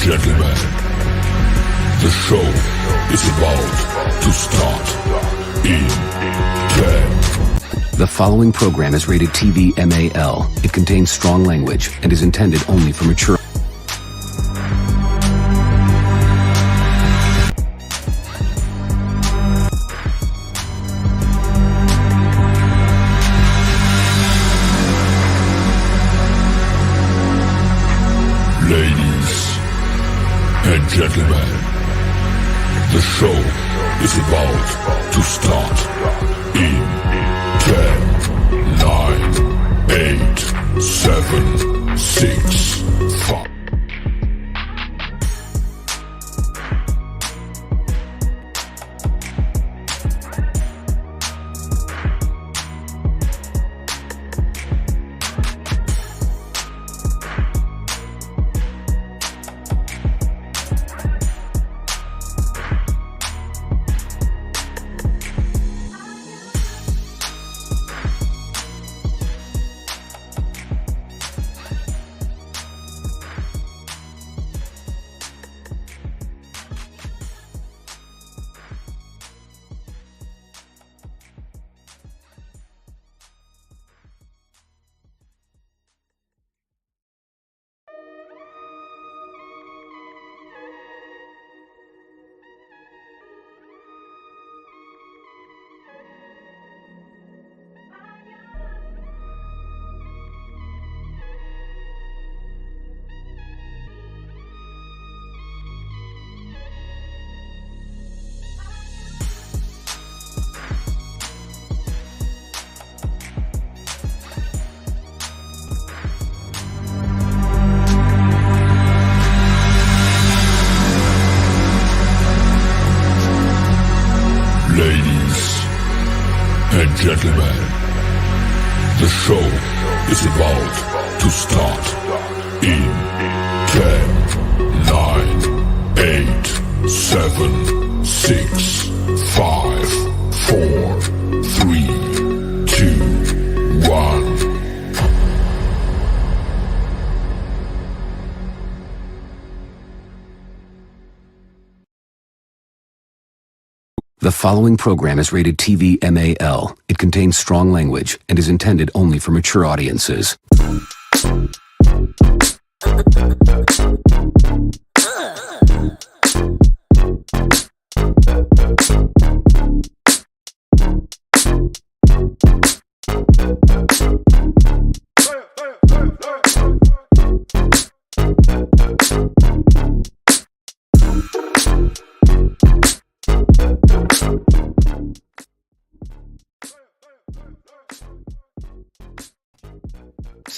gentlemen, the show is about to start in 10. The following program is rated TV MAL. It contains strong language and is intended only for mature. Ladies and gentlemen, the show is about to start in 10, 9, 8, 7, 6, 5. Ladies and gentlemen, the show is about to start in 10, 9, 8, 7, 6, 5, 4, 3, 2, 1. The following program is rated TV MAL. It contains strong language and is intended only for mature audiences.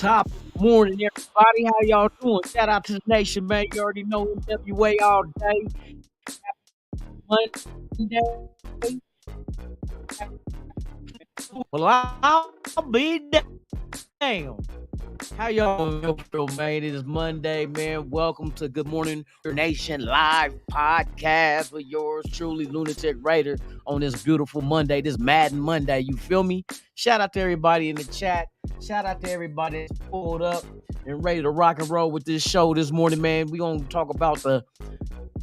Top morning, everybody. How y'all doing? Shout out to the nation, man. You already know NWA all day. Monday. Well, I'll be damn. How y'all feel, man? It is Monday, man. Welcome to Good Morning Nation Live podcast with yours truly, Lunatic Raider, on this beautiful Monday, this Madden Monday. You feel me? Shout out to everybody in the chat. Shout out to everybody that's pulled up and ready to rock and roll with this show this morning, man. We gonna talk about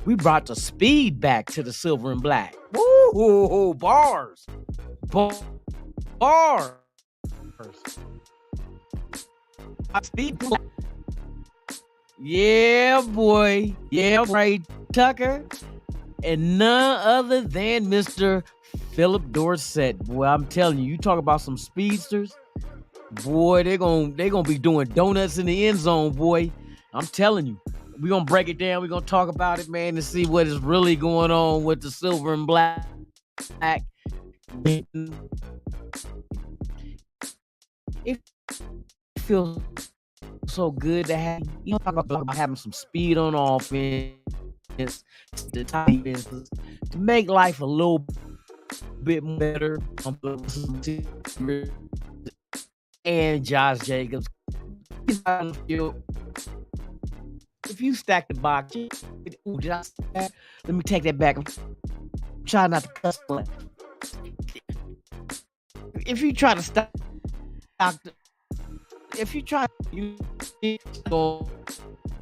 we brought the speed back to the silver and black. Woo, bars. Bars. Speed. Yeah, boy. Yeah, right, Tucker. And none other than Mr. Philip Dorsett. Boy, I'm telling you, you talk about some speedsters. Boy, they're gonna be doing donuts in the end zone, boy. I'm telling you. We're gonna break it down. We're gonna talk about it, man, and see what is really going on with the silver and black. It feels so good to have, talk about having some speed on offense, the tight ends, to make life a little bit better. And Josh Jacobs, if you stack the box, let me take that back. I'm trying not to cuss. If you try to stack the, if you try, you go,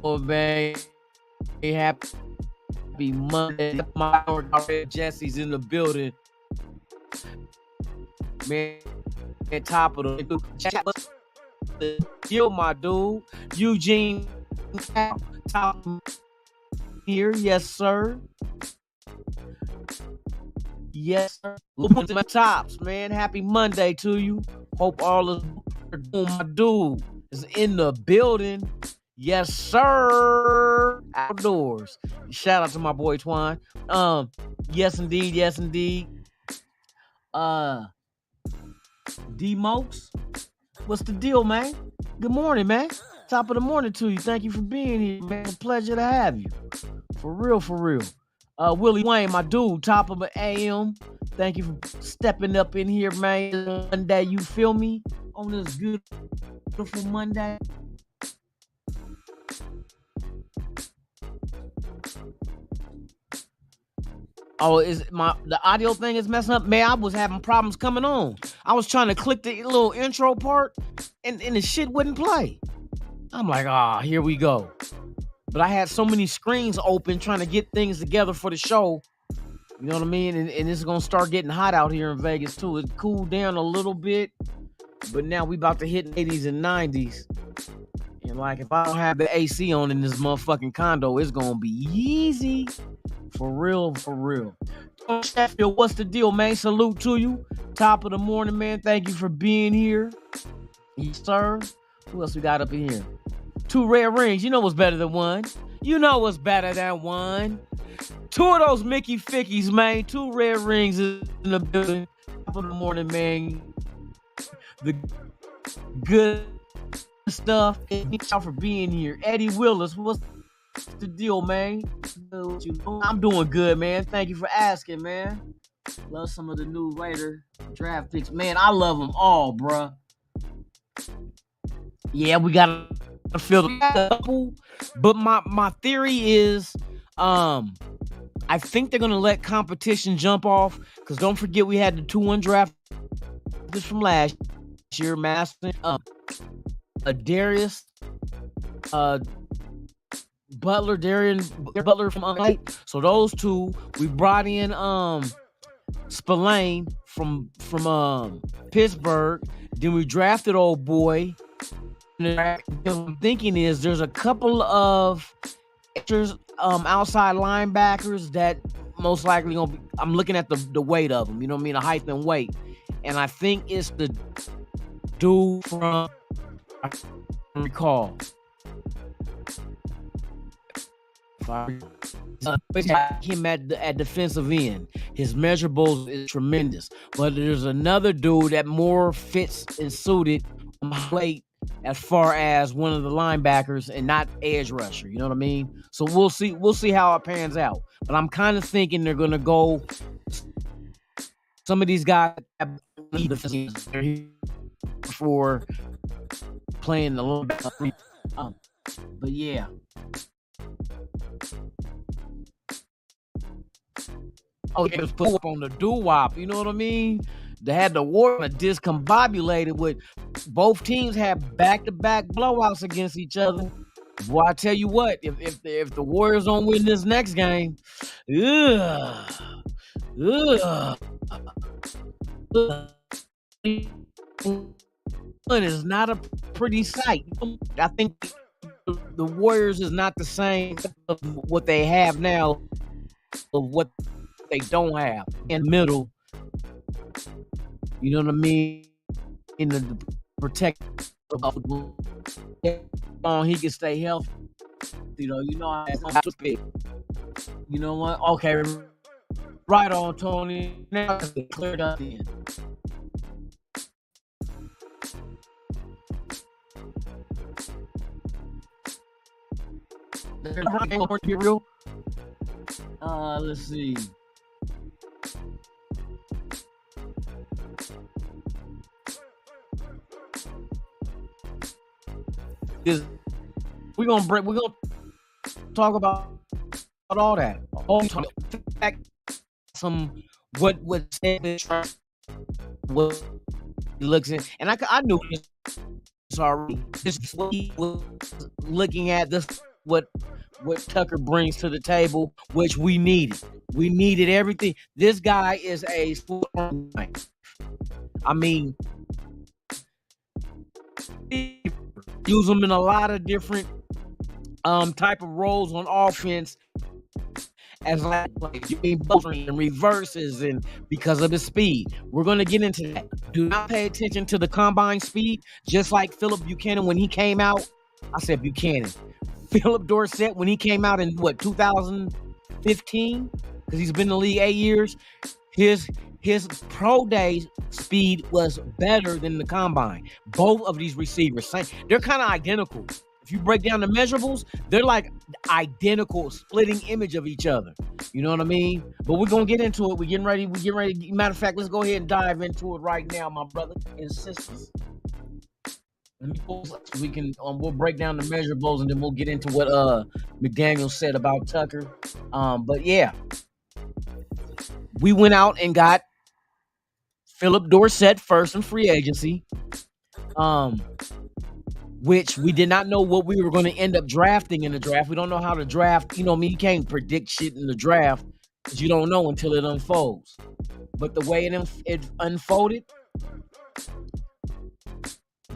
man. Happy Monday. My Red Jesse's in the building. Man, at top of the yo, my dude. Eugene top here. Yes, sir. Yes, sir. Look at my tops, man. Happy Monday to you. Hope all is doing. My dude is in the building. Yes, sir. Outdoors. Shout out to my boy Twine. Yes, indeed. Yes, indeed. D-Mokes, what's the deal, man? Good morning, man. Top of the morning to you. Thank you for being here, man. Pleasure to have you. For real, for real. Willie Wayne, my dude, top of the AM. Thank you for stepping up in here, man. Monday, you feel me? On this beautiful Monday. Oh, the audio thing is messing up? Man, I was having problems coming on. I was trying to click the little intro part and the shit wouldn't play. I'm like, here we go. But I had so many screens open trying to get things together for the show. You know what I mean? And it's going to start getting hot out here in Vegas too. It cooled down a little bit, but now we about to hit 80s and 90s. And like, if I don't have the AC on in this motherfucking condo, it's going to be easy. For real, for real. Sheffield, what's the deal, man? Salute to you. Top of the morning, man. Thank you for being here. Yes, sir. Who else we got up in here? 2 red rings. You know what's better than one. You know what's better than one. 2 of those Mickey Fickies, man. 2 red rings in the building. Top of the morning, man. The good stuff. Thank y'all for being here. Eddie Willis, what's the deal, man? I'm doing good, man. Thank you for asking, man. Love some of the new Raider draft picks. Man, I love them all, bruh. Yeah, we got to fill the couple. But my theory is, I think they're going to let competition jump off. Because don't forget, we had the 2-1 draft from last year. Master, Darius, Darian Butler from Unlight. So those 2, we brought in Spillane from Pittsburgh. Then we drafted old boy. And what I'm thinking is there's a couple of outside linebackers that most likely gonna be, I'm looking at the weight of them, you know what I mean, the height and weight. And I think it's the dude from, I recall. Him at defensive end. His measurables is tremendous. But there's another dude that more fits and suited weight as far as one of the linebackers and not edge rusher. You know what I mean? So we'll see how it pans out. But I'm kind of thinking they're gonna go. Some of these guys need for playing the little bit. But yeah. Oh, it was put up on the doo-wop, you know what I mean? They had the war discombobulated with both teams had back-to-back blowouts against each other. Boy, I tell you what, if the Warriors don't win this next game, it is not a pretty sight. I think the Warriors is not the same of what they have now of what they don't have in the middle. You know what I mean? In the protect he can stay healthy. You know how to pick. You know what? Okay. Right on, Tony. Now it's cleared up then. Be real. Let's see. We're gonna talk about all that. Some what looks in, and I knew this already. This is what he was looking at. This what Tucker brings to the table, which we needed. We needed everything. This guy is a I mean, use him in a lot of different type of roles on offense as like and reverses and because of his speed. We're going to get into that. Do not pay attention to the combine speed, just like Philip Buchanan when he came out. I said Buchanan. Philip Dorsett when he came out in 2015, because he's been in the league 8 years. His pro day speed was better than the combine. Both of these receivers, they're kind of identical. If you break down the measurables, they're like identical, splitting image of each other. You know what I mean? But we're gonna get into it. We're getting ready. Matter of fact, let's go ahead and dive into it right now, my brother and sisters. Let me pull so we can. We'll break down the measurables and then we'll get into what McDaniel said about Tucker. But yeah, we went out and got Philip Dorsett first in free agency. Which we did not know what we were going to end up drafting in the draft. We don't know how to draft. You know, you can't predict shit in the draft because you don't know until it unfolds. But the way it unfolded,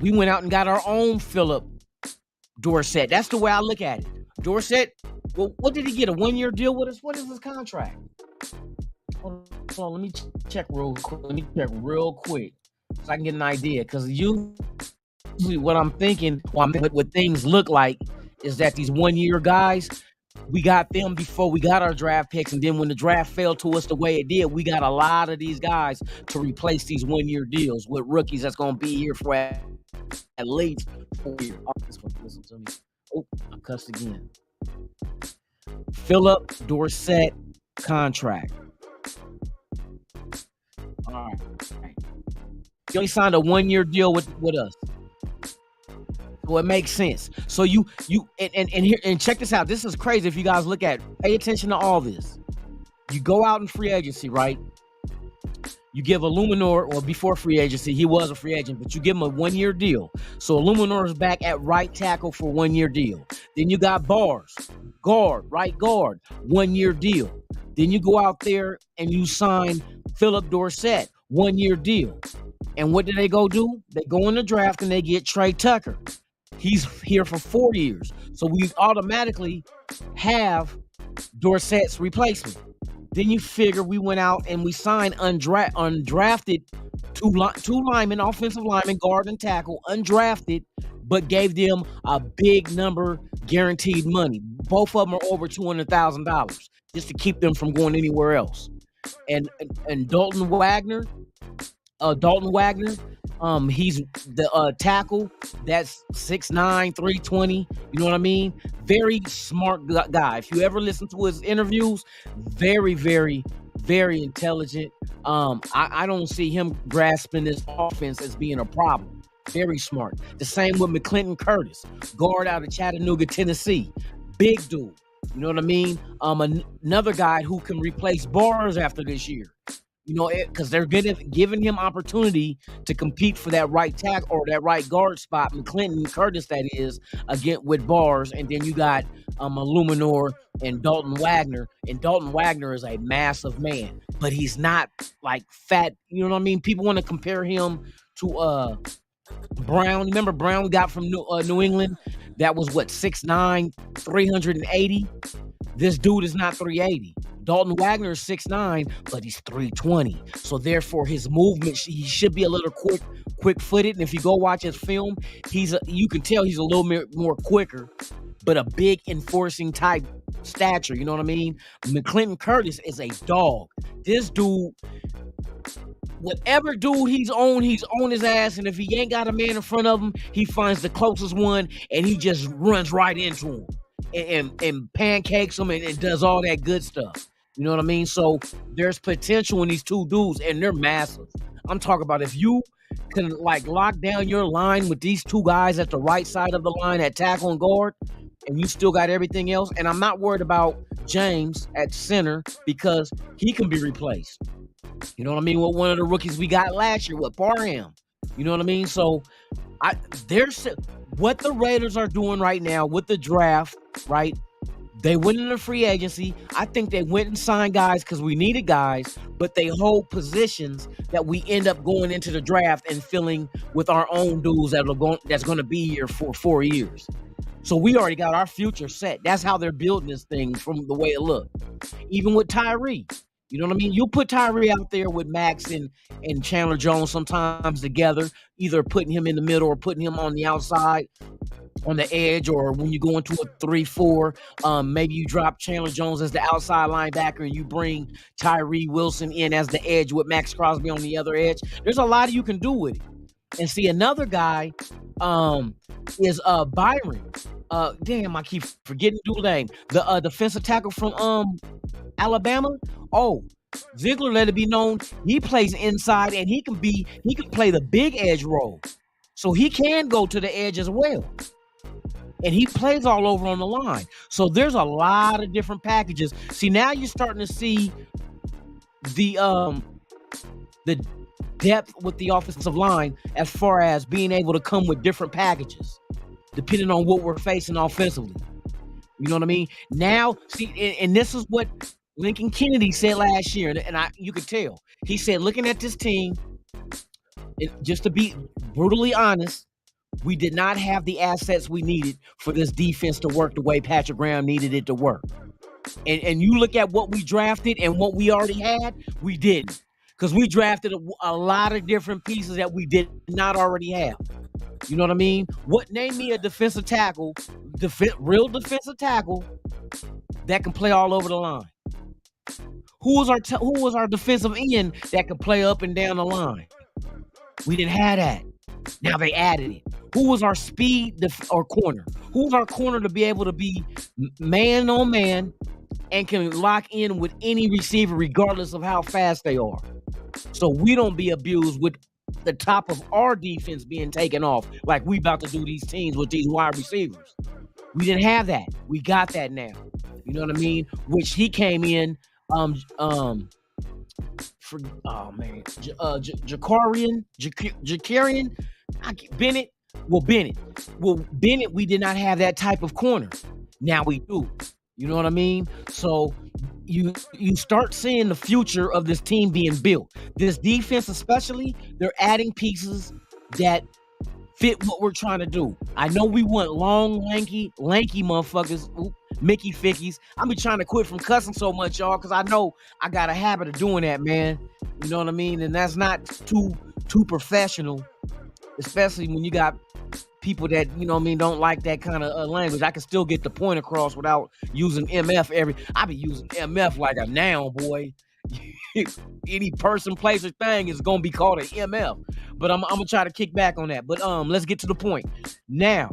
we went out and got our own Philip Dorsett. That's the way I look at it. Dorsett, well, what did he get? A 1-year deal with us? What is his contract? Hold on, let me check real quick so I can get an idea. Because what I'm thinking, what things look like is that these 1-year guys, we got them before we got our draft picks, and then when the draft fell to us the way it did, we got a lot of these guys to replace these 1-year deals with rookies that's going to be here for at least 4 years. Listen to me. Oh, I cussed again. Philip Dorsett contract. All right. He only signed a 1-year deal with us. So it makes sense. So you and check this out. This is crazy. If you guys pay attention to all this. You go out in free agency, right? You give Illuminor, or before free agency, he was a free agent, but you give him a 1-year deal. So Illuminor is back at right tackle for 1-year deal. Then you got Bars, right guard, 1-year deal. Then you go out there and you sign Philip Dorsett, 1-year deal. And what do? They go in the draft and they get Trey Tucker. He's here for 4 years. So we automatically have Dorsett's replacement. Then you figure we went out and we signed undrafted two linemen, offensive linemen, guard and tackle, undrafted, but gave them a big number guaranteed money. Both of them are over $200,000 just to keep them from going anywhere else. And Dalton Wagner, he's the tackle that's 6'9", 320. You know what I mean? Very smart guy. If you ever listen to his interviews, very, very, very intelligent. I don't see him grasping this offense as being a problem. Very smart. The same with McClinton Curtis, guard out of Chattanooga, Tennessee. Big dude. You know what I mean? Another guy who can replace Bars after this year. You know, because they're giving him opportunity to compete for that right tackle or that right guard spot. McClinton Curtis, that is, again with Bars, and then you got Illuminor and Dalton Wagner. And Dalton Wagner is a massive man, but he's not like fat. You know what I mean? People want to compare him to Brown. Remember Brown we got from New England? That was 6'9", 380. This dude is not 380. Dalton Wagner is 6'9", but he's 320. So therefore, his movement, he should be a little quick-footed. And if you go watch his film, you can tell he's a little more quicker, but a big enforcing type stature. You know what I mean? McClinton Curtis is a dog. This dude, whatever dude he's on his ass. And if he ain't got a man in front of him, he finds the closest one and he just runs right into him. And pancakes them and does all that good stuff. You know what I mean? So there's potential in these two dudes, and they're massive. I'm talking about if you can lock down your line with these two guys at the right side of the line at tackle and guard, and you still got everything else. And I'm not worried about James at center because he can be replaced. You know what I mean? With one of the rookies we got last year with Parham. You know what I mean? So there's what the Raiders are doing right now with the draft, right? They went into free agency. I think they went and signed guys because we needed guys, but they hold positions that we end up going into the draft and filling with our own dudes that's going to be here for 4 years. So we already got our future set. That's how they're building this thing from the way it looked. Even with Tyree, you know what I mean? You'll put Tyree out there with Max and Chandler Jones sometimes together, either putting him in the middle or putting him on the outside, on the edge, or when you go into a 3-4, maybe you drop Chandler Jones as the outside linebacker and you bring Tyree Wilson in as the edge with Max Crosby on the other edge. There's a lot you can do with it. And see, another guy is Byron. Damn, I keep forgetting dude's name. The defensive tackle from Alabama. Oh, Ziegler let it be known he plays inside and he can play the big edge role. So he can go to the edge as well. And he plays all over on the line. So there's a lot of different packages. See, now you're starting to see the depth with the offensive line as far as being able to come with different packages depending on what we're facing offensively. You know what I mean? Now, see, and this is what Lincoln Kennedy said last year, and you could tell. He said, looking at this team, just to be brutally honest, we did not have the assets we needed for this defense to work the way Patrick Graham needed it to work. And you look at what we drafted and what we already had, we didn't. Because we drafted a lot of different pieces that we did not already have. You know what I mean? Name me a defensive tackle, real defensive tackle that can play all over the line. Who was our defensive end that could play up and down the line? We didn't have that. Now they added it. Who was our speed or corner? Who was our corner to be able to be man on man and can lock in with any receiver regardless of how fast they are? So we don't be abused with the top of our defense being taken off like we about to do these teams with these wide receivers. We didn't have that. We got that now. You know what I mean? Which he came in Jakarian Bennett. Bennett, we did not have that type of corner. Now we do. You know what I mean? So you start seeing the future of this team being built. This defense especially, they're adding pieces that fit what we're trying to do. I know we want long, lanky motherfuckers. Ooh, Mickey Fickies. I'm be trying to quit from cussing so much, y'all, because I know I got a habit of doing that, man. You know what I mean? And that's not too professional, especially when you got people that, you know what I mean, don't like that kind of language. I can still get the point across without using MF I be using MF like a noun, boy. Any person, place, or thing is going to be called an MF. But I'm going to try to kick back on that. But let's get to the point. Now,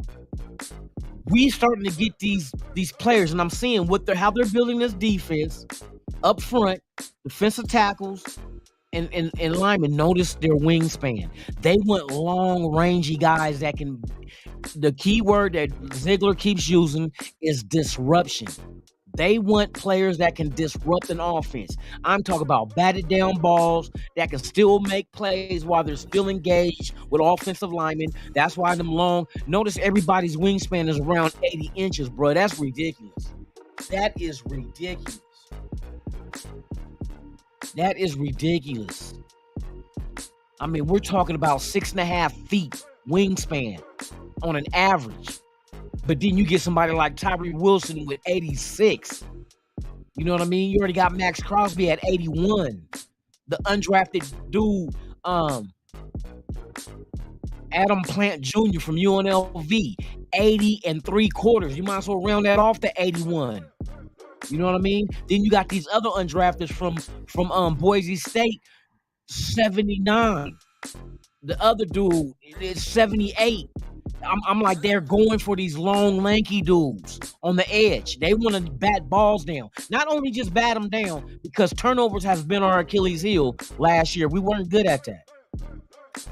we starting to get these players, and I'm seeing how they're building this defense up front, defensive tackles, and linemen. Notice their wingspan. They want long, rangy guys that can. The key word that Ziegler keeps using is disruption. They want players that can disrupt an offense. I'm talking about batted down balls that can still make plays while they're still engaged with offensive linemen. That's why them long. Notice everybody's wingspan is around 80 inches, bro. That's ridiculous. That is ridiculous. That is ridiculous. I mean, we're talking about 6.5 feet wingspan on an average. But then you get somebody like Tyree Wilson with 86. You know what I mean? You already got Max Crosby at 81. The undrafted dude, Adam Plant Jr. from UNLV, 80 3/4. You might as well round that off to 81. You know what I mean? Then you got these other undrafteds from Boise State, 79. The other dude is 78. I'm like, they're going for these long, lanky dudes on the edge. They want to bat balls down. Not only just bat them down, because turnovers have been our Achilles heel last year. We weren't good at that.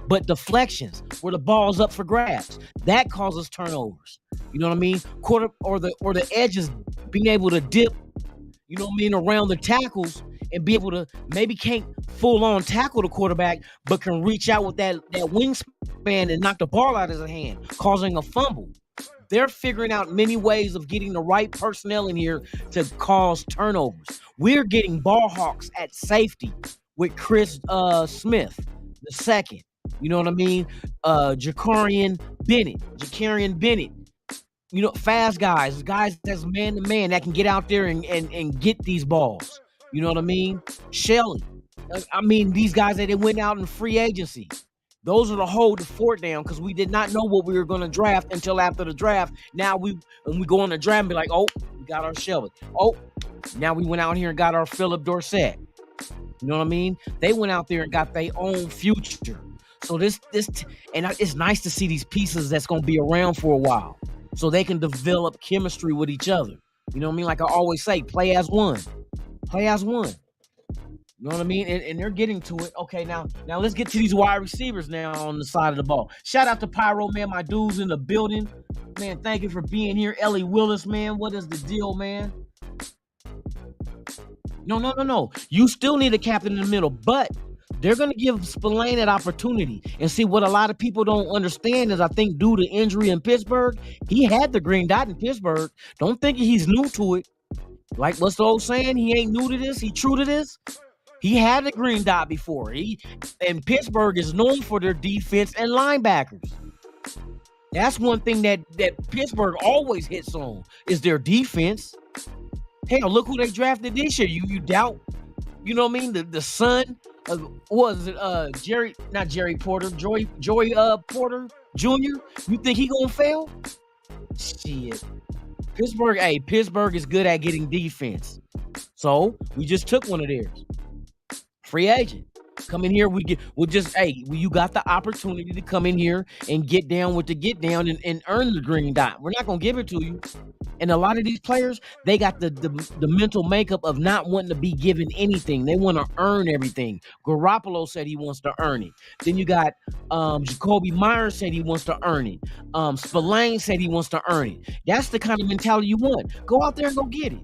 But deflections, where the ball's up for grabs, that causes turnovers. You know what I mean? Quarter or the edges being able to dip, you know what I mean, around the tackles and be able to maybe can't full on tackle the quarterback, but can reach out with that wingspan and knock the ball out of his hand, causing a fumble. They're figuring out many ways of getting the right personnel in here to cause turnovers. We're getting ball hawks at safety with Chris Smith the second. You know what I mean? Jakarian Bennett. You know, fast guys that's man to man that can get out there and get these balls. You know what I mean? Shelley. I mean, these guys that they went out in free agency. Those are to hold the fort down because we did not know what we were going to draft until after the draft. Now when we go on the draft and be like, oh, we got our Shelley. Oh, now we went out here and got our Philip Dorsett. You know what I mean? They went out there and got their own future. So it's nice to see these pieces that's going to be around for a while so they can develop chemistry with each other. You know what I mean? Like I always say, play as one. Play as one. You know what I mean? And they're getting to it. Okay, now let's get to these wide receivers now on the side of the ball. Shout out to Pyro, man. My dude's in the building. Man, thank you for being here. Ellie Willis, man. What is the deal, man? No. You still need a captain in the middle, but they're going to give Spillane that opportunity. And see, what a lot of people don't understand is I think due to injury in Pittsburgh, he had the green dot in Pittsburgh. Don't think he's new to it. Like what's the old saying? He ain't new to this. He true to this. He had the green dot before. And Pittsburgh is known for their defense and linebackers. That's one thing that Pittsburgh always hits on is their defense. Hell, look who they drafted this year. You doubt, you know what I mean? The son of, was it Joey Porter Jr.? You think he gonna fail? Shit. Pittsburgh is good at getting defense. So we just took one of theirs. Free agent. Come in here, you got the opportunity to come in here and get down with the get down and earn the green dot. We're not gonna give it to you. And a lot of these players, they got the mental makeup of not wanting to be given anything. They want to earn everything. Garoppolo said he wants to earn it. Then you got Jacoby Myers said he wants to earn it. Spillane said he wants to earn it. That's the kind of mentality you want. Go out there and go get it.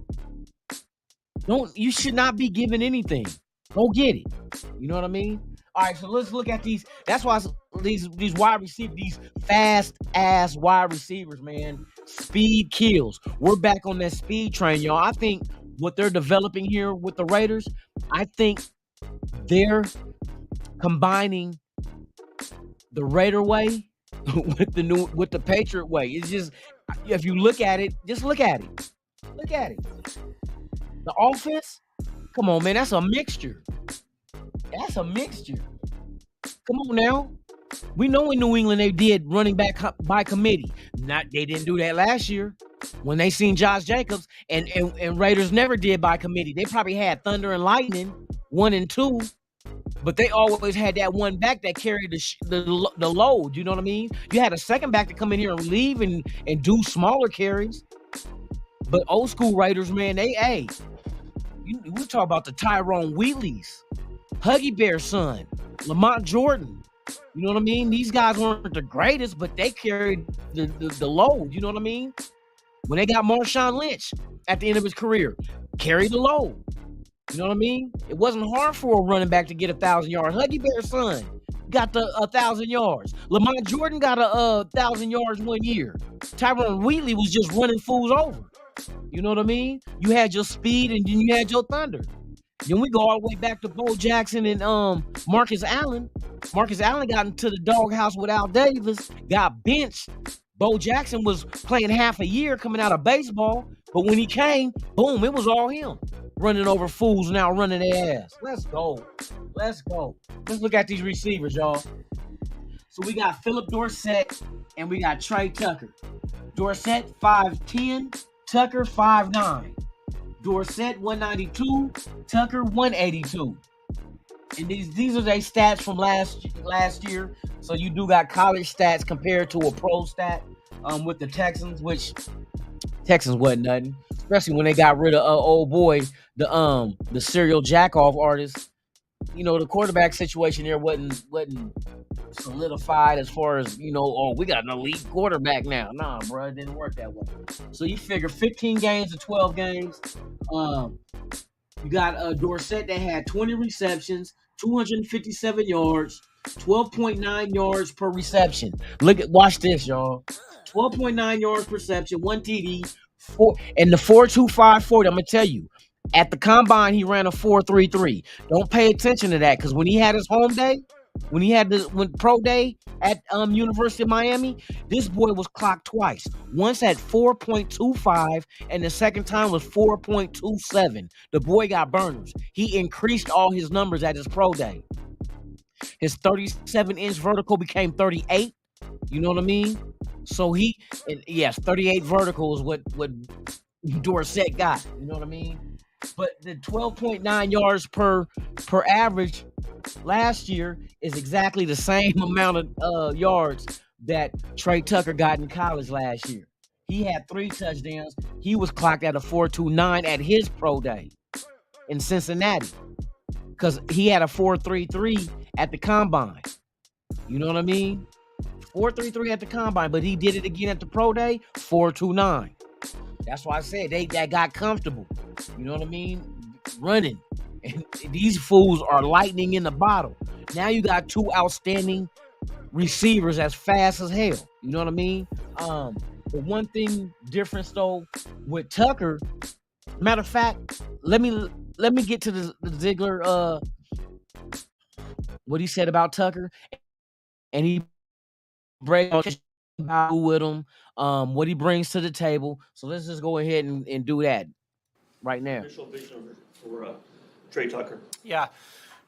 You should not be given anything. Go get it. You know what I mean? All right, so let's look at these. That's why these wide receivers, these fast-ass wide receivers, man. Speed kills. We're back on that speed train, y'all. I think what they're developing here with the Raiders, I think they're combining the Raider way with the Patriot way. It's just, if you look at it, just look at it. Look at it. The offense, come on, man, that's a mixture. That's a mixture. Come on now. We know in New England they did running back by committee. They didn't do that last year when they seen Josh Jacobs, and Raiders never did by committee. They probably had Thunder and Lightning 1 and 2, but they always had that one back that carried the load. You know what I mean? You had a second back to come in here and leave and do smaller carries. But old school Raiders, man, we talk about the Tyrone Wheatleys, Huggy Bear's son, Lamont Jordan. You know what I mean? These guys weren't the greatest, but they carried the load. You know what I mean? When they got Marshawn Lynch at the end of his career, carried the load. You know what I mean? It wasn't hard for a running back to get 1,000 yards. Huggy Bear's son got 1,000 yards. Lamont Jordan got 1,000 yards 1 year. Tyrone Wheatley was just running fools over. You know what I mean? You had your speed and then you had your thunder. Then we go all the way back to Bo Jackson and Marcus Allen. Marcus Allen got into the doghouse with Al Davis, got benched. Bo Jackson was playing half a year coming out of baseball, but when he came, boom, it was all him. Running over fools now, running their ass. Let's go. Let's look at these receivers, y'all. So we got Philip Dorsett and we got Trey Tucker. Dorsett 5'10", Tucker 5'9". Dorsett 192, Tucker 182. And these are their stats from last year. So you do got college stats compared to a pro stat with the Texans, which Texans wasn't nothing. Especially when they got rid of old boy, the serial jack-off artist. You know, the quarterback situation there wasn't solidified as far as, you know, we got an elite quarterback now. Nah, bro, it didn't work that way. So you figure 15 games to 12 games. You got Dorsett that had 20 receptions, 257 yards, 12.9 yards per reception. Watch this, y'all. 12.9 yards per reception, 1 TD, and the 4.25 40. I'm gonna tell you, at the combine he ran a 4.33. Don't pay attention to that because when he had his home day, when pro day at University of Miami, this boy was clocked twice. Once at 4.25, and the second time was 4.27. The boy got burners. He increased all his numbers at his pro day. His 37-inch vertical became 38. You know what I mean? So yes, 38 vertical is what Dorsett got. You know what I mean? But the 12.9 yards per average last year is exactly the same amount of yards that Trey Tucker got in college last year. He had 3 touchdowns. He was clocked at a 4.29 at his pro day in Cincinnati because he had a 4.33 at the combine. You know what I mean? 4.33 at the combine, but he did it again at the pro day, 4.29. That's why I said that got comfortable. You know what I mean? Running. And these fools are lightning in the bottle. Now you got 2 outstanding receivers as fast as hell. You know what I mean? The one thing difference though with Tucker, matter of fact, let me get to the Ziegler what he said about Tucker, and he break with him, what he brings to the table. So let's just go ahead and do that right now. Initial vision for Trey Tucker. Yeah.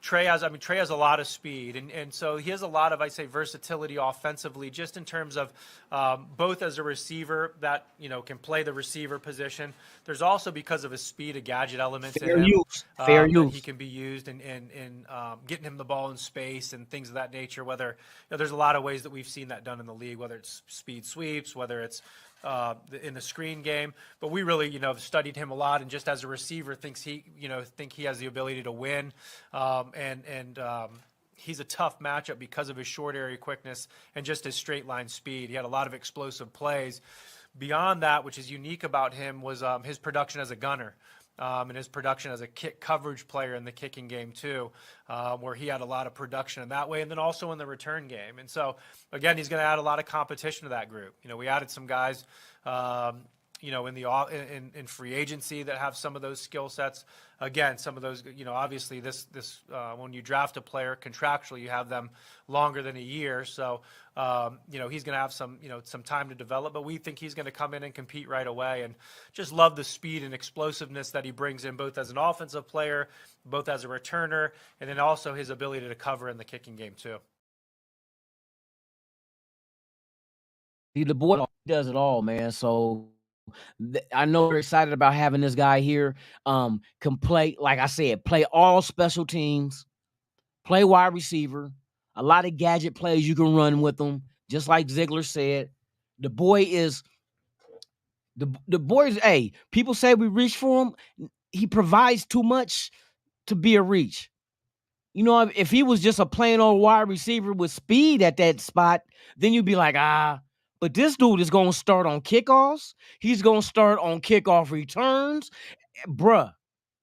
Trey has a lot of speed, and so he has a lot of, I say, versatility offensively, just in terms of both as a receiver that, can play the receiver position. There's also, because of his speed, a gadget element Fair in him. Fair use. He can be used in getting him the ball in space and things of that nature, whether there's a lot of ways that we've seen that done in the league, whether it's speed sweeps, whether it's in the screen game, but we really, have studied him a lot, and just as a receiver, think he has the ability to win, and he's a tough matchup because of his short area quickness and just his straight line speed. He had a lot of explosive plays. Beyond that, which is unique about him, was his production as a gunner. And his production as a kick coverage player in the kicking game too, where he had a lot of production in that way, and then also in the return game. And so, again, he's going to add a lot of competition to that group. We added some guys, in free agency that have some of those skill sets. Again, some of those, obviously this when you draft a player contractually, you have them longer than a year. So, he's going to have some time to develop, but we think he's going to come in and compete right away, and just love the speed and explosiveness that he brings in, both as an offensive player, both as a returner, and then also his ability to cover in the kicking game too. The boy does it all, man. So I know we're excited about having this guy here. Can play, like I said, play all special teams, play wide receiver, a lot of gadget plays you can run with him, just like Ziegler said. The boy is hey, people say we reach for him. He provides too much to be a reach. If he was just a plain old wide receiver with speed at that spot, then you'd be like, but this dude is going to start on kickoffs. He's going to start on kickoff returns. Bruh,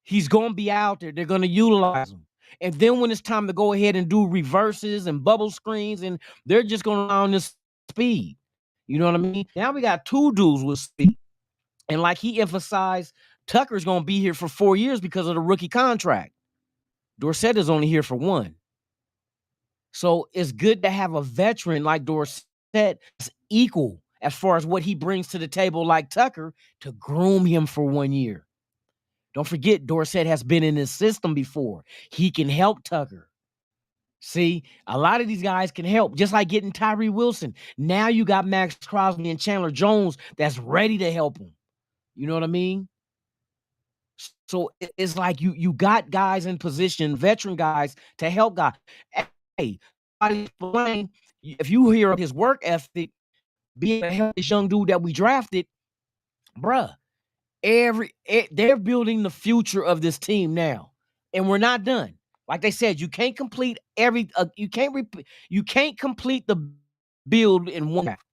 he's going to be out there. They're going to utilize him. And then when it's time to go ahead and do reverses and bubble screens, and they're just going to rely on this speed. You know what I mean? Now we got 2 dudes with speed. And like he emphasized, Tucker's going to be here for 4 years because of the rookie contract. Dorsett is only here for 1. So it's good to have a veteran like Dorsett equal as far as what he brings to the table, like Tucker, to groom him for 1 year. Don't forget, Dorsett has been in this system before. He can help Tucker. See, a lot of these guys can help, just like getting Tyree Wilson. Now you got Max Crosby and Chandler Jones that's ready to help him. You know what I mean? So it's like you got guys in position, veteran guys, to help guys. Hey, if you hear of his work ethic, being a help this young dude that we drafted, bruh, they're building the future of this team now, and we're not done. Like they said, you can't complete you can't complete the build in one draft.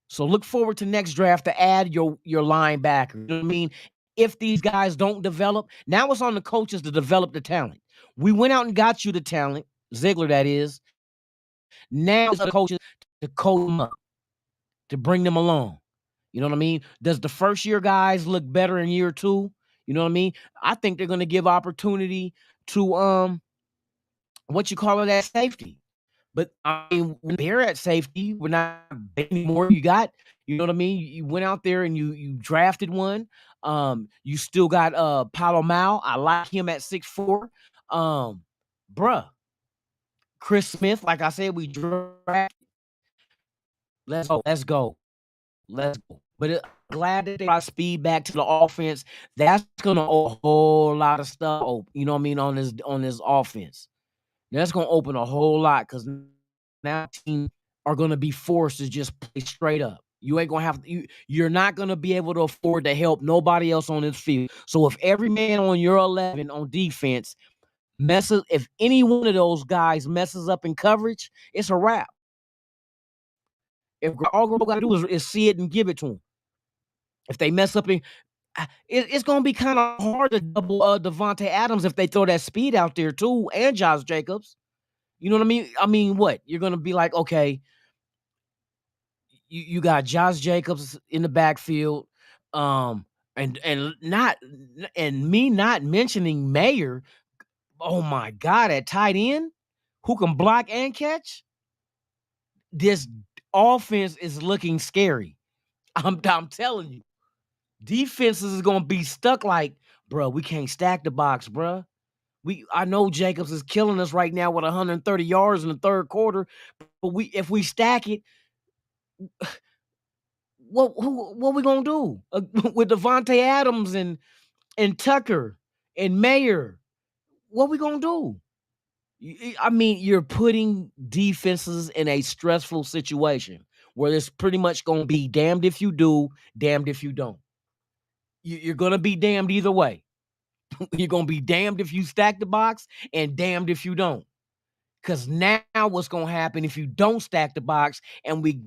So look forward to next draft to add your linebacker. You know what I mean? If these guys don't develop, now it's on the coaches to develop the talent. We went out and got you the talent. Ziegler, that is. Now it's the coaches to coach them up, to bring them along. You know what I mean? Does the first year guys look better in year 2? You know what I mean? I think they're going to give opportunity to what you call it, at safety. But I mean, when they're at safety, we're not anymore. You know what I mean? You went out there and you drafted one. You still got Paulo Mal. I like him at 6'4". Bruh. Chris Smith, like I said, we draft. Let's go. But glad that they brought speed back to the offense. That's gonna open a whole lot of stuff. You know what I mean, on this offense. That's gonna open a whole lot, because now teams are gonna be forced to just play straight up. You ain't gonna have you're not gonna be able to afford to help nobody else on this field. So if every man on your 11 on defense messes, if any one of those guys messes up in coverage, it's a wrap. If all Grabo gotta do is see it and give it to them. If they mess up, it's going to be kind of hard to double Devontae Adams if they throw that speed out there too, and Josh Jacobs. You know what I mean? I mean, what? You're going to be like, okay, you got Josh Jacobs in the backfield, and me not mentioning Mayer. Oh my God, at tight end, who can block and catch? This offense is looking scary. I'm telling you. Defenses is gonna be stuck like, bro, we can't stack the box, bro. I know Jacobs is killing us right now with 130 yards in the third quarter, but if we stack it, what we gonna do with Devontae Adams and Tucker and Mayer? What we gonna do? I mean, you're putting defenses in a stressful situation where it's pretty much gonna be damned if you do, damned if you don't. You're gonna be damned either way. You're gonna be damned if you stack the box and damned if you don't. Because now what's gonna happen if you don't stack the box, and we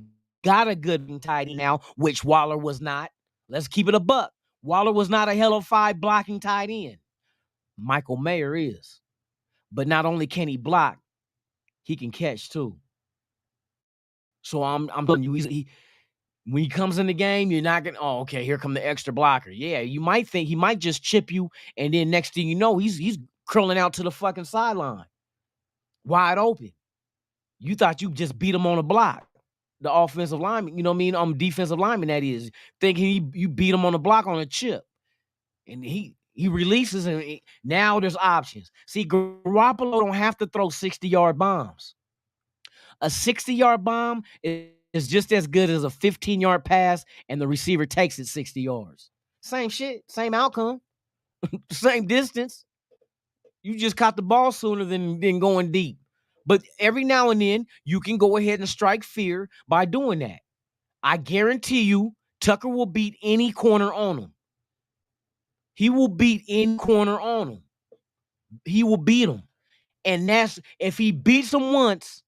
got a good tight end now, which Waller was not. Let's keep it a buck. Waller was not a hell of 5 blocking tight end. Michael Mayer is. But not only can he block, he can catch too. So I'm telling you, when he comes in the game, you're not gonna, oh, okay, here come the extra blocker. Yeah, you might think he might just chip you, and then next thing you know, he's curling out to the fucking sideline, wide open. You thought you just beat him on a block. The offensive lineman, you know what I mean? Defensive lineman, that is, thinking you beat him on a block on a chip, and he releases, and now there's options. See, Garoppolo don't have to throw 60-yard bombs. A 60-yard bomb is just as good as a 15-yard pass and the receiver takes it 60 yards. Same shit, same outcome, same distance. You just caught the ball sooner than going deep. But every now and then, you can go ahead and strike fear by doing that. I guarantee you, Tucker will beat any corner on him. He will beat any corner on him. He will beat him. And that's, if he beats him once,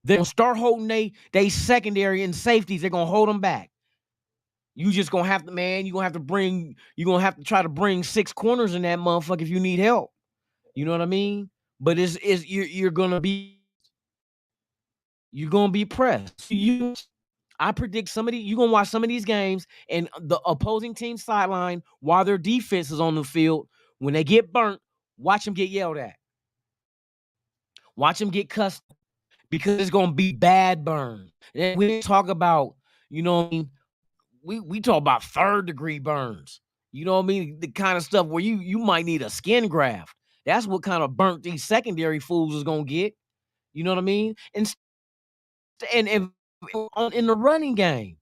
they're going to start holding they secondary and safeties. They're going to hold them back. You just going to have to, man, you're going to have to try to bring 6 corners in that motherfucker if you need help. You know what I mean? But you're going to be pressed. I predict you're going to watch some of these games, and the opposing team sideline while their defense is on the field. When they get burnt, watch them get yelled at. Watch them get cussed, because it's going to be bad burn. And we talk about, you know what I mean? We talk about 3rd-degree burns. You know what I mean? The kind of stuff where you might need a skin graft. That's what kind of burnt these secondary fools is going to get. You know what I mean? And in the running game,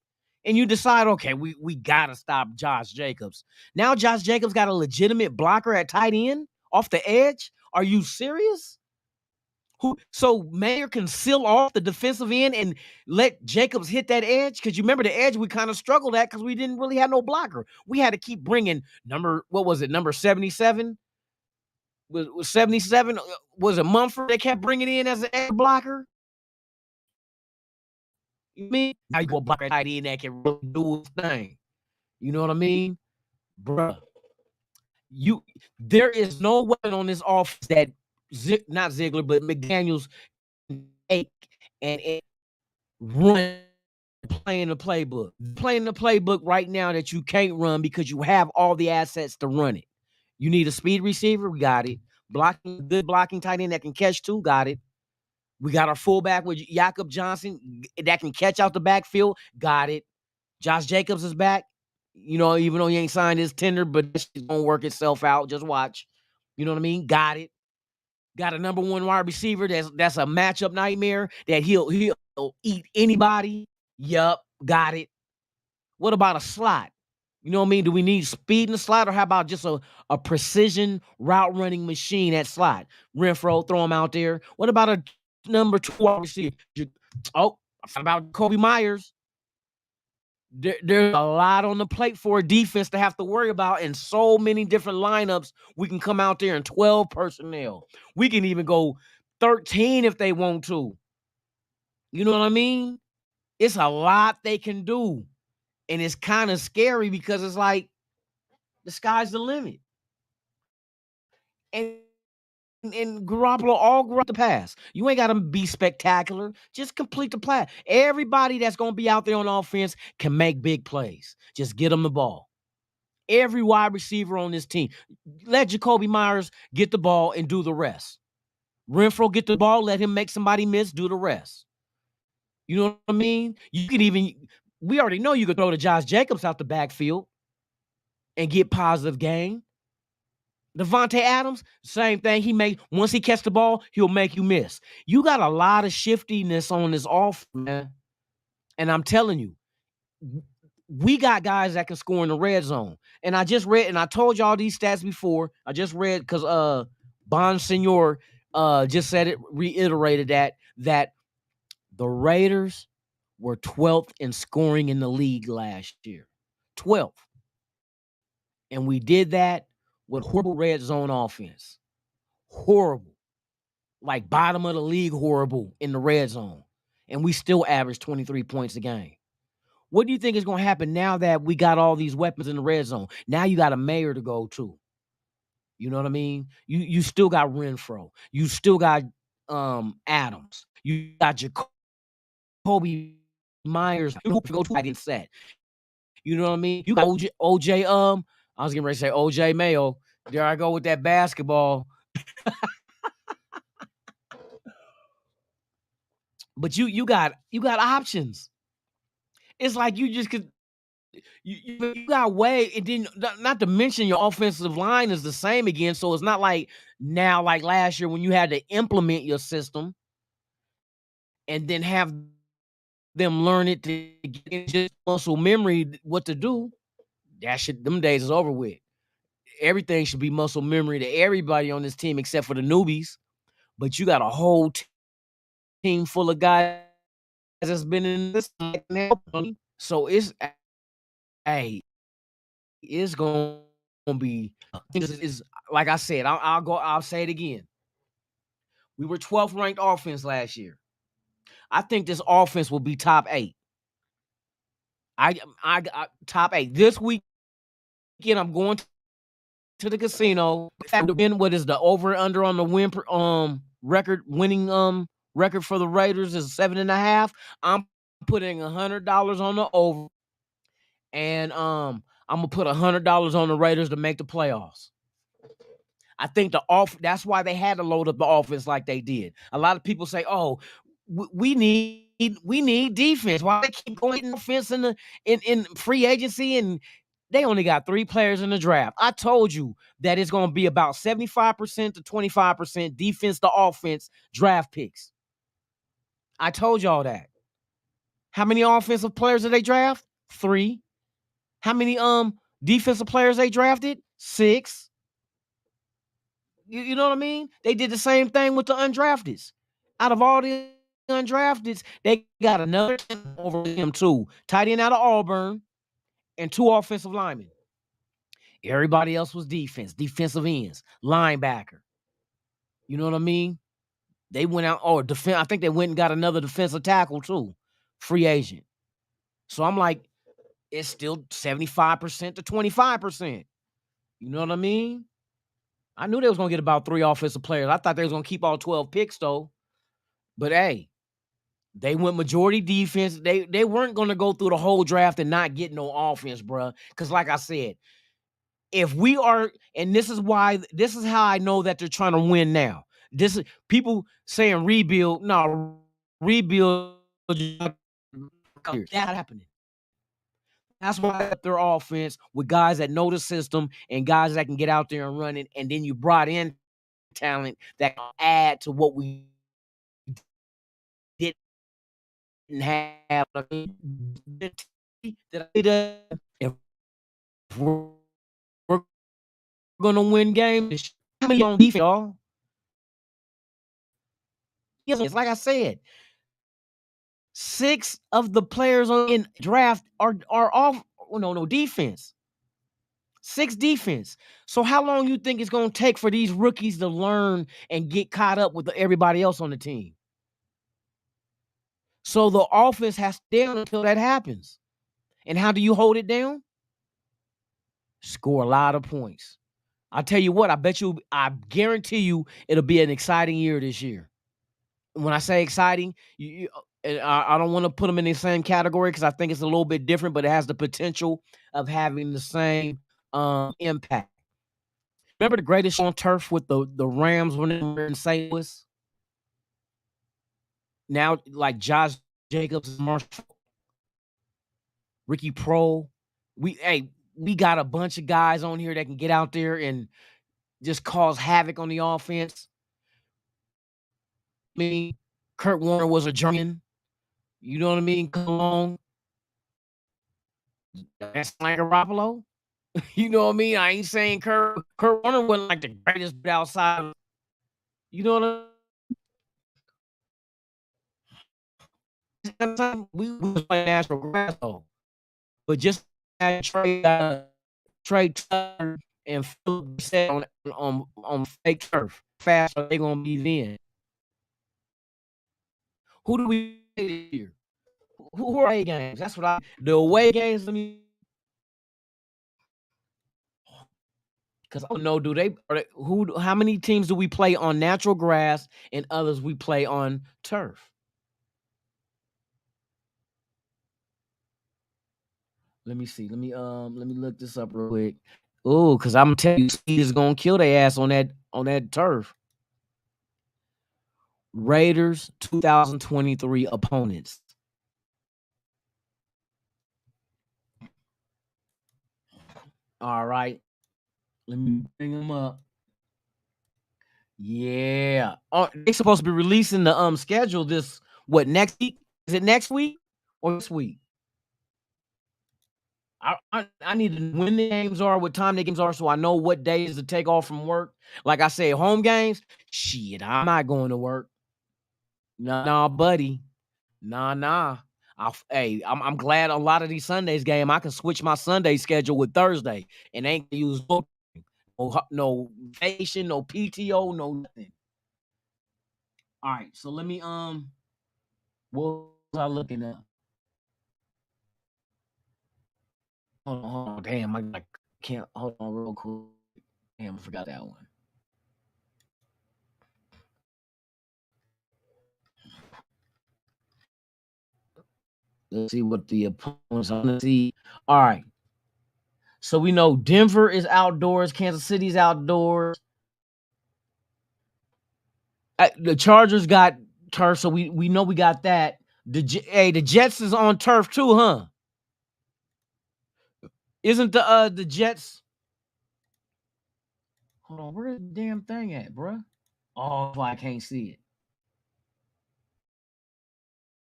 and you decide, okay, we got to stop Josh Jacobs. Now Josh Jacobs got a legitimate blocker at tight end off the edge. Are you serious? So Mayer can seal off the defensive end and let Jacobs hit that edge? Because you remember the edge we kind of struggled at because we didn't really have no blocker. We had to keep bringing number 77? Was 77? Was it Mumford they kept bringing in as an edge blocker? You mean? Now you go block a tight end that can really do his thing. You know what I mean? Bruh. There is no weapon on this offense that not Ziegler, but McDaniels take and run playing the playbook. Playing the playbook right now that you can't run because you have all the assets to run it. You need a speed receiver, we got it. Good blocking tight end that can catch too, got it. We got our fullback with Jakob Johnson that can catch out the backfield, got it. Josh Jacobs is back. You know, even though he ain't signed his tender, but it's gonna work itself out. Just watch. You know what I mean? Got it. Got a number one wide receiver that's a matchup nightmare that he'll eat anybody. Yup, got it. What about a slot? You know what I mean? Do we need speed in the slot, or how about just a precision route running machine at slot? Renfro, throw him out there. What about a number 2 wide receiver? Oh, I thought about Kobe Myers. There's a lot on the plate for a defense to have to worry about, and so many different lineups. We can come out there in 12 personnel. We can even go 13 if they want to. You know what I mean? It's a lot they can do. And it's kind of scary because it's like the sky's the limit. And Garoppolo all grew up the pass. You ain't got to be spectacular. Just complete the play. Everybody that's going to be out there on offense can make big plays. Just get them the ball. Every wide receiver on this team. Let Jakobi Meyers get the ball and do the rest. Renfro get the ball, let him make somebody miss, do the rest. You know what I mean? You can even, we already know you could throw to Josh Jacobs out the backfield and get positive gain. Devontae Adams, same thing. Once he catch the ball, he'll make you miss. You got a lot of shiftiness on this offense, man. And I'm telling you, we got guys that can score in the red zone. And I just read, and I told y'all these stats before. I just read because Bon Senior just said it, reiterated that the Raiders were 12th in scoring in the league last year. 12th. And we did that with horrible red zone offense. Horrible. Like bottom of the league horrible in the red zone. And we still average 23 points a game. What do you think is going to happen now that we got all these weapons in the red zone? Now you got a mayor to go to. You know what I mean? You still got Renfro. You still got Adams. You got Jakobi Meyers. Who can go to get set? You know what I mean? You got OJ. I was getting ready to say OJ Mayo. There I go with that basketball. But you got options. It's like you just could. You got way, and then not to mention your offensive line is the same again. So it's not like now, like last year when you had to implement your system and then have them learn it to get just muscle memory what to do. That shit, them days is over with. Everything should be muscle memory to everybody on this team except for the newbies. But you got a whole team full of guys that's been in this. So it's going to be. Is like I said. I'll say it again. We were 12th ranked offense last year. I think this offense will be top 8. I top 8 this weekend. I'm going to the casino. What is the over under on the win winning record for the Raiders is 7.5. I'm putting $100 on the over, and I'm gonna put $100 on the Raiders to make the playoffs. I think that's why they had to load up the offense like they did. A lot of people say, "Oh, we need defense. Why they keep going in offense in free agency?" And they only got 3 players in the draft. I told you that it's going to be about 75% to 25% defense to offense draft picks. I told y'all that. How many offensive players did they draft? 3. How many defensive players they drafted? 6. You know what I mean? They did the same thing with the undrafteds. Out of all the undrafteds, they got another over him too. Tight end out of Auburn and 2 offensive linemen. Everybody else was defensive ends, linebacker. You know what I mean? They went out, I think they went and got another defensive tackle too, free agent. So I'm like, it's still 75% to 25%. You know what I mean? I knew they was gonna get about 3 offensive players. I thought they was gonna keep all 12 picks though. But hey, they went majority defense. They weren't gonna go through the whole draft and not get no offense, bruh. Because like I said, if we are, and this is how I know that they're trying to win now. This is people saying rebuild. No, rebuild. That's not happening. That's why their offense with guys that know the system and guys that can get out there and run it, and then you brought in talent that can add to what we didn't have. If we're gonna win games, how many on defense, y'all? It's like I said, 6 of the players in draft are off. No defense. 6 defense. So how long you think it's gonna take for these rookies to learn and get caught up with everybody else on the team? So the offense has to stay down until that happens. And how do you hold it down? Score a lot of points. I'll tell you what, I guarantee you it'll be an exciting year this year. When I say exciting, I don't want to put them in the same category because I think it's a little bit different, but it has the potential of having the same impact. Remember the greatest show on turf with the Rams when they were in St. Louis? Now, like Josh Jacobs, Marshall, Ricky Pro, we got a bunch of guys on here that can get out there and just cause havoc on the offense. I mean, Kurt Warner was a German. You know what I mean? Come along. That's like Garoppolo. You know what I mean? I ain't saying Kurt Warner wasn't like the greatest outside. You know what I mean? We was playing natural grass though. But just Trey Turner and Philip said on fake turf. Fast are they gonna be then? Who do we play this year? Who are away games? That's what the away games. Let me, because I don't know. How many teams do we play on natural grass and others we play on turf? Let me see. Let me look this up real quick. Oh, because I'm telling you, Speed is gonna kill their ass on that turf. Raiders 2023 opponents. All right. Let me bring them up. Yeah. Oh, they're supposed to be releasing the schedule next week? Is it next week or this week? I need to know when the games are, what time the games are, so I know what days to take off from work. Like I said, home games, shit, I'm not going to work. Nah, buddy. Nah. I'm glad a lot of these Sundays game, I can switch my Sunday schedule with Thursday and ain't use no vacation, no PTO, no nothing. All right, so let me what was I looking at? Hold on, damn, I can't hold on real quick. Damn, I forgot that one. Let's see what the opponents are gonna see. All right. So we know Denver is outdoors, Kansas City's outdoors. The Chargers got turf, so we know we got that. The Jets is on turf too, huh? Isn't the Jets? Hold on, where's the damn thing at, bruh? Oh, I can't see it.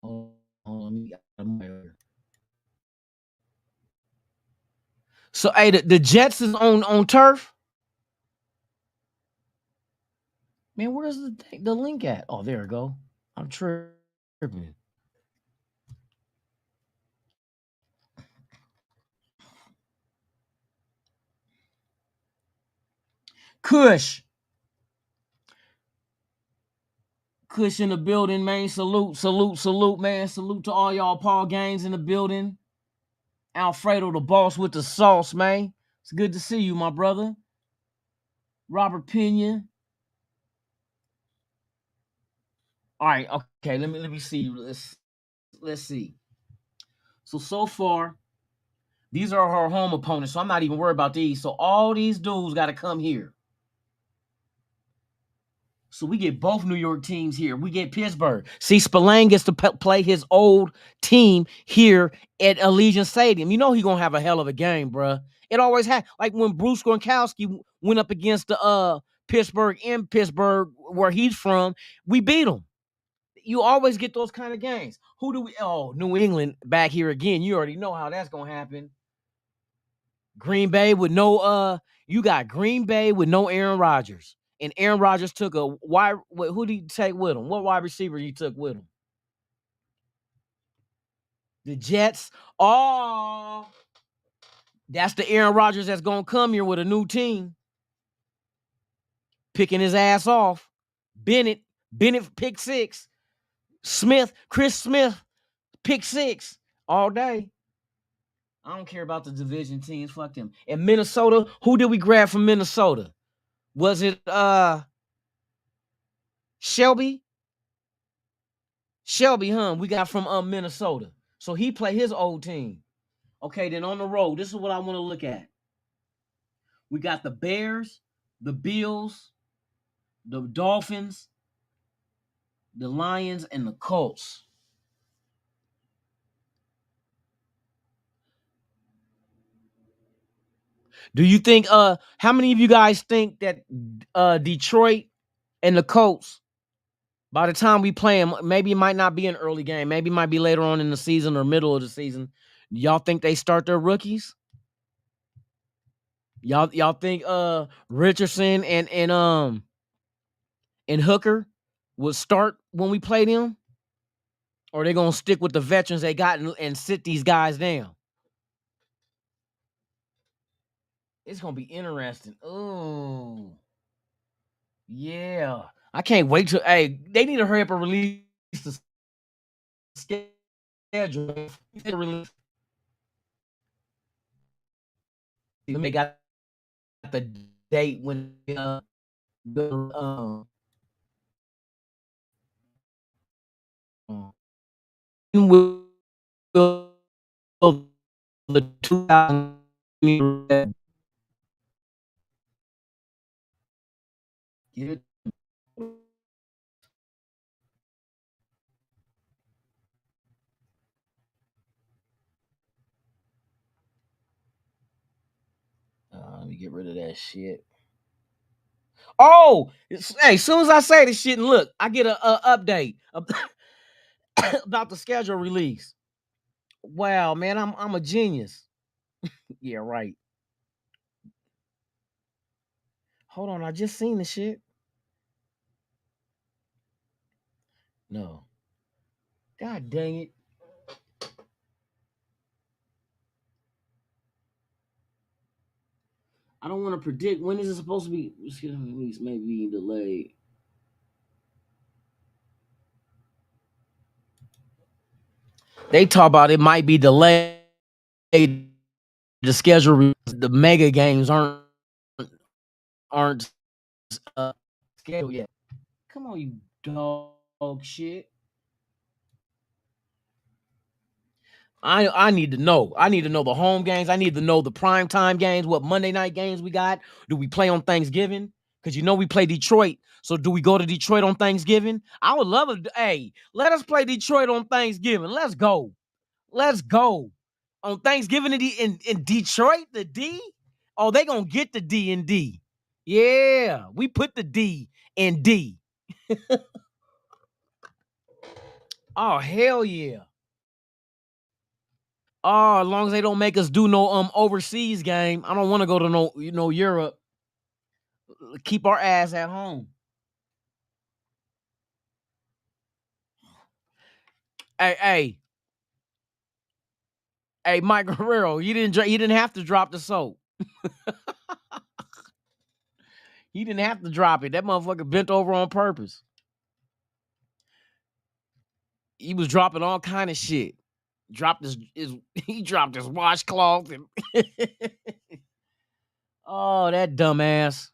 Hold on, so the Jets is on turf. Man, where's the link at? Oh, there we go. I'm tripping. Kush in the building, man. Salute, man. Salute to all y'all Paul Gaines in the building. Alfredo, the boss with the sauce, man. It's good to see you, my brother. Robert Pena. All right, okay. Let me see. Let's see. So far, these are her home opponents. So I'm not even worried about these. So all these dudes got to come here. So we get both New York teams here. We get Pittsburgh. See, Spillane gets to play his old team here at Allegiant Stadium. You know he's going to have a hell of a game, bruh. It always had. Like when Bruce Gronkowski went up against the Pittsburgh in Pittsburgh, where he's from, we beat him. You always get those kind of games. Who do we? Oh, New England back here again. You already know how that's going to happen. Green Bay with no you got Green Bay with no Aaron Rodgers. And Aaron Rodgers took a wide. Who did he take with him? What wide receiver he took with him? The Jets. Oh, that's the Aaron Rodgers that's gonna come here with a new team, picking his ass off. Bennett pick six. Chris Smith, pick six all day. I don't care about the division teams. Fuck them. And Minnesota, who did we grab from Minnesota? Was it Shelby? Shelby, huh? We got from Minnesota. So he played his old team. Okay, then on the road, this is what I want to look at. We got the Bears, the Bills, the Dolphins, the Lions, and the Colts. Do you think how many of you guys think that Detroit and the Colts, by the time we play them, maybe it might not be an early game, maybe it might be later on in the season or middle of the season, y'all think they start their rookies? Y'all think Richardson and Hooker would start when we play them? Or are they gonna stick with the veterans they got and sit these guys down? It's gonna be interesting. Oh, yeah. I can't wait to. Hey, they need to hurry up and release the schedule. They got the date when the 2000. Let me get rid of that shit. Oh, hey, as soon as I say this shit and look, I get a update about the schedule release. Wow, man, I'm a genius. Yeah, right. Hold on, I just seen the shit. No. God dang it. I don't want to predict when is it supposed to be released, maybe delayed. They talk about it might be delayed. The schedule, the mega games aren't scheduled yet. Come on, you dog shit. I need to know. I need to know the home games. I need to know the primetime games. What Monday night games we got? Do we play on Thanksgiving? Because you know we play Detroit. So do we go to Detroit on Thanksgiving? I would love it. Hey, let us play Detroit on Thanksgiving. Let's go. Let's go. On Thanksgiving in Detroit, the D? Oh, they gonna get the D in D. Yeah, we put the D in D. Oh, hell yeah. Oh, as long as they don't make us do no overseas game. I don't want to go to no Europe. Keep our ass at home. Hey, Mike Guerrero, you didn't have to drop the soap. He didn't have to drop it. That motherfucker bent over on purpose. He was dropping all kind of shit. He dropped his washcloth and oh, that dumbass.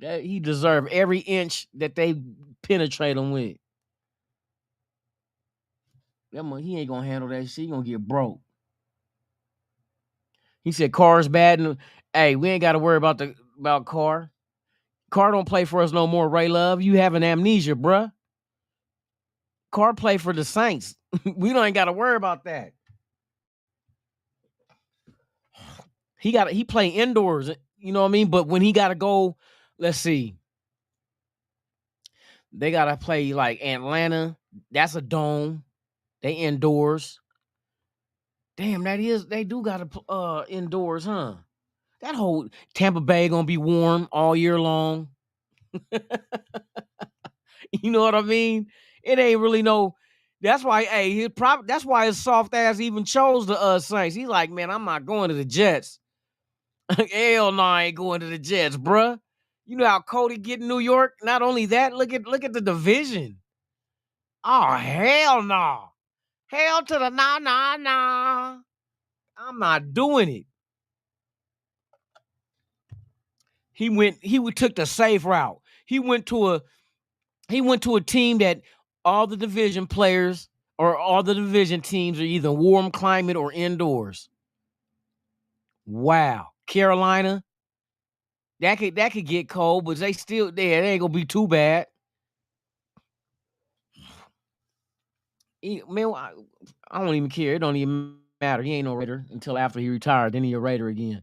He deserved every inch that they penetrate him with. He ain't gonna handle that shit. He gonna get broke. He said Carr's bad, and hey, we ain't got to worry about Carr. Carr don't play for us no more. Ray Love, you having amnesia, bruh. Carr play for the Saints. We don't ain't got to worry about that. He play indoors, you know what I mean? But when he got to go, let's see. They got to play like Atlanta. That's a dome. They indoors. Damn, they do got to indoors, huh? That whole Tampa Bay going to be warm all year long. You know what I mean? It ain't really no. That's why, hey, that's why his soft ass even chose the Saints. He's like, man, I'm not going to the Jets. Hell no, I ain't going to the Jets, bruh. You know how Cody get in New York? Not only that, look at the division. Oh, hell no. Hell to the nah. I'm not doing it. He took the safe route. He went to a team that all the division players or all the division teams are either warm climate or indoors. Wow. Carolina, that could get cold, but they still there. It ain't gonna be too bad. Man, I don't even care. It don't even matter. He ain't no Raider until after he retired. Then he a Raider again.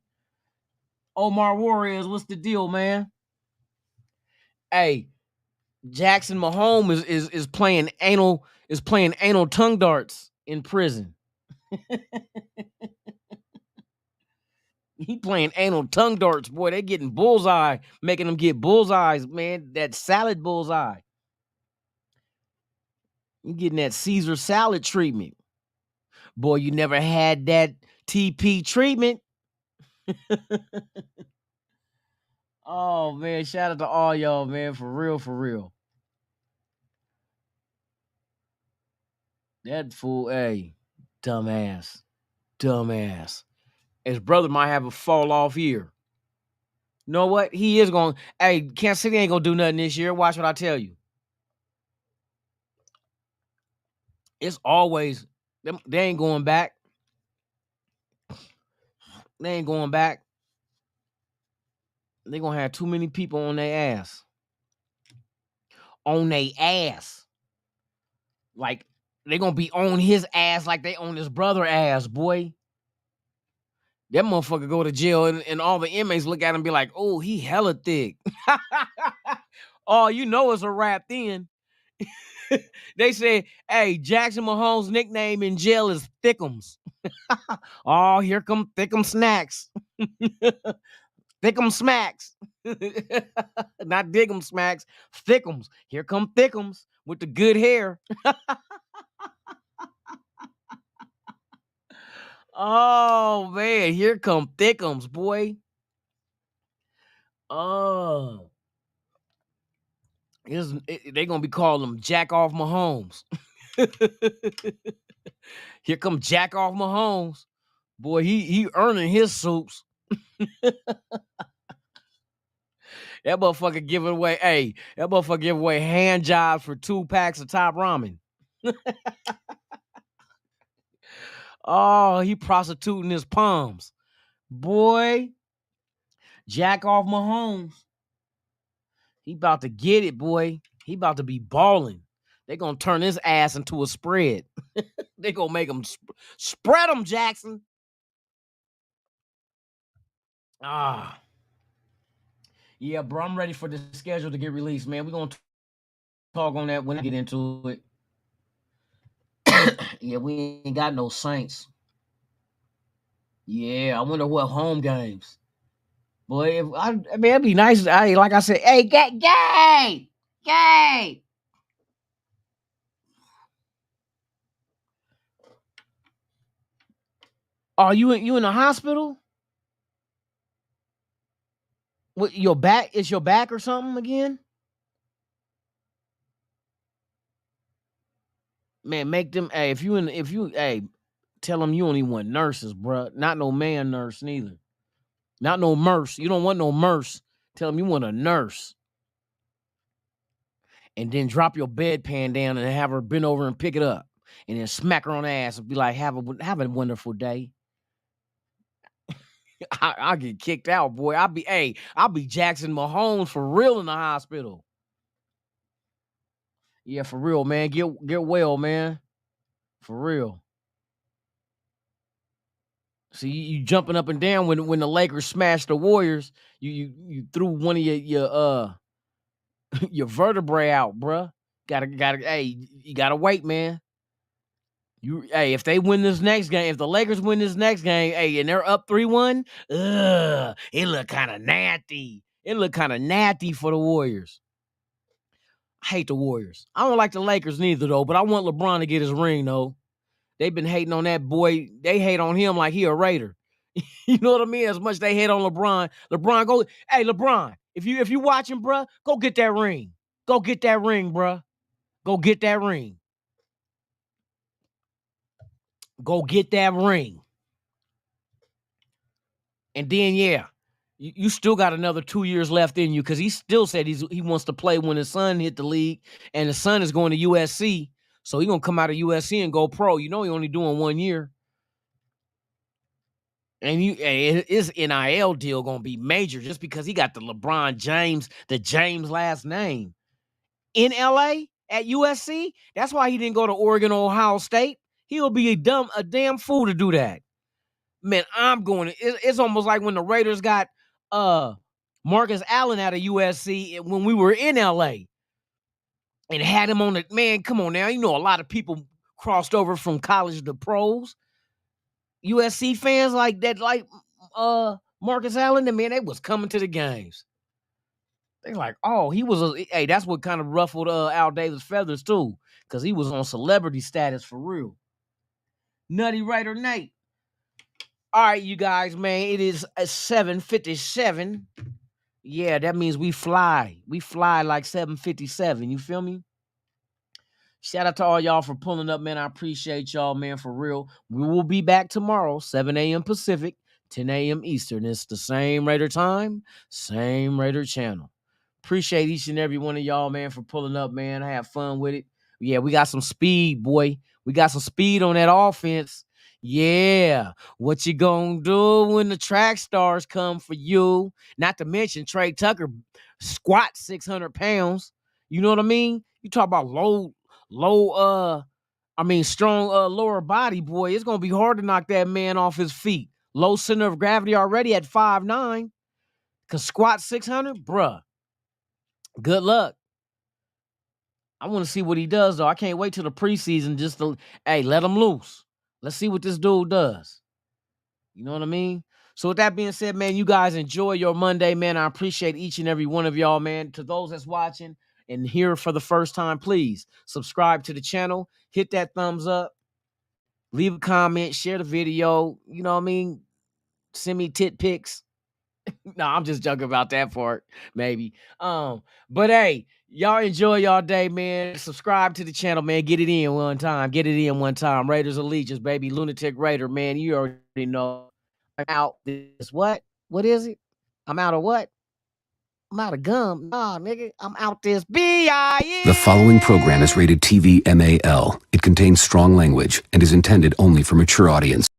Omar Warriors, what's the deal, man? Hey, Jackson Mahomes is playing anal tongue darts in prison. He playing anal tongue darts, boy. They getting bullseye, making them get bullseyes, man. That salad bullseye. You getting that Caesar salad treatment. Boy, you never had that TP treatment. Oh, man. Shout out to all y'all, man. For real. That fool, hey, dumbass. His brother might have a fall off year. You know what? He is going, hey, Kansas City ain't going to do nothing this year. Watch what I tell you. It's always, they ain't going back. They ain't going back. They're going to have too many people on their ass. On their ass. Like, they're going to be on his ass like they on his brother ass, boy. That motherfucker go to jail and all the inmates look at him and be like, oh, he hella thick. Oh, you know it's a rap then. They say, hey, Jackson Mahomes' nickname in jail is Thickums. Oh, here come Thickum Snacks. Thickum Smacks. Not Diggum Smacks. Thickums. Here come Thickums with the good hair. Oh, man. Here come Thickums, boy. Oh. They're going to be calling him Jack Off Mahomes. Here come Jack Off Mahomes. Boy, he earning his soups. That motherfucker giving away, hand jobs for 2 packs of Top Ramen. Oh, he prostituting his palms. Boy, Jack Off Mahomes. He about to get it, boy. He about to be balling. They gonna turn his ass into a spread. They gonna make him spread him, Jackson. Ah. Yeah, bro, I'm ready for the schedule to get released, man. We're gonna talk on that when I get into it. Yeah, we ain't got no Saints. Yeah, I wonder what home games. Boy, it'd be nice. Like I said, hey, gay. Are you in the hospital? What, your back? Is your back or something again? Man, make them. Hey, if you tell them you only want nurses, bro. Not no man nurse neither. Not no nurse. You don't want no nurse. Tell them you want a nurse. And then drop your bedpan down and have her bend over and pick it up. And then smack her on the ass and be like, have a wonderful day. I'll get kicked out, boy. I'll be Jackson Mahomes for real in the hospital. Yeah, for real, man. Get well, man. For real. See, you jumping up and down when the Lakers smashed the Warriors. You threw one of your your vertebrae out, bruh. You gotta wait, man. If they win this next game, if the Lakers win this next game, and they're up 3-1, it look kind of nasty. It look kind of nasty for the Warriors. I hate the Warriors. I don't like the Lakers neither, though, but I want LeBron to get his ring, though. They've been hating on that boy. They hate on him like he a Raider. You know what I mean? As much they hate on LeBron. LeBron, if you watching, bruh, go get that ring. Go get that ring, bruh. Go get that ring. Go get that ring. And then, yeah, you still got another 2 years left in you because he still said he wants to play when his son hit the league, and his son is going to USC. So he's going to come out of USC and go pro. You know he only doing 1 year. And his NIL deal going to be major just because he got the LeBron James, the James last name. In LA at USC, that's why he didn't go to Oregon or Ohio State. He'll be a damn fool to do that. Man, it's almost like when the Raiders got Marcus Allen out of USC when we were in LA and had him on the, man, come on now. You know, a lot of people crossed over from college to pros. USC fans like that, like Marcus Allen, man, they was coming to the games. They like, oh, that's what kind of ruffled Al Davis' feathers too, because he was on celebrity status for real. Nutty Raider Nate. All right, you guys, man, it is 7:57. Yeah, that means we fly. We fly like 7:57. You feel me? Shout out to all y'all for pulling up, man. I appreciate y'all, man, for real. We will be back tomorrow, 7 a.m. Pacific, 10 a.m. Eastern. It's the same Raider time, same Raider channel. Appreciate each and every one of y'all, man, for pulling up, man. I have fun with it. Yeah, we got some speed, boy. We got some speed on that offense. Yeah. What you gonna do when the track stars come for you? Not to mention Trey Tucker squat 600 pounds. You know what I mean? You talk about strong lower body, boy. It's gonna be hard to knock that man off his feet. Low center of gravity already at 5'9". Cause squat 600, bruh. Good luck. I want to see what he does, though. I can't wait till the preseason just to, let him loose. Let's see what this dude does. You know what I mean? So with that being said, man, you guys enjoy your Monday, man. I appreciate each and every one of y'all, man. To those that's watching and here for the first time, please subscribe to the channel. Hit that thumbs up. Leave a comment. Share the video. You know what I mean? Send me tit pics. No, I'm just joking about that part, maybe. But hey, y'all enjoy y'all day, man. Subscribe to the channel, man. Get it in one time. Get it in one time. Raiders Allegiance, baby. Lunatic Raider, man. You already know. I'm out this what? What is it? I'm out of what? I'm out of gum. Nah, nigga. I'm out this B-I-E. The following program is rated TV MAL. It contains strong language and is intended only for mature audience.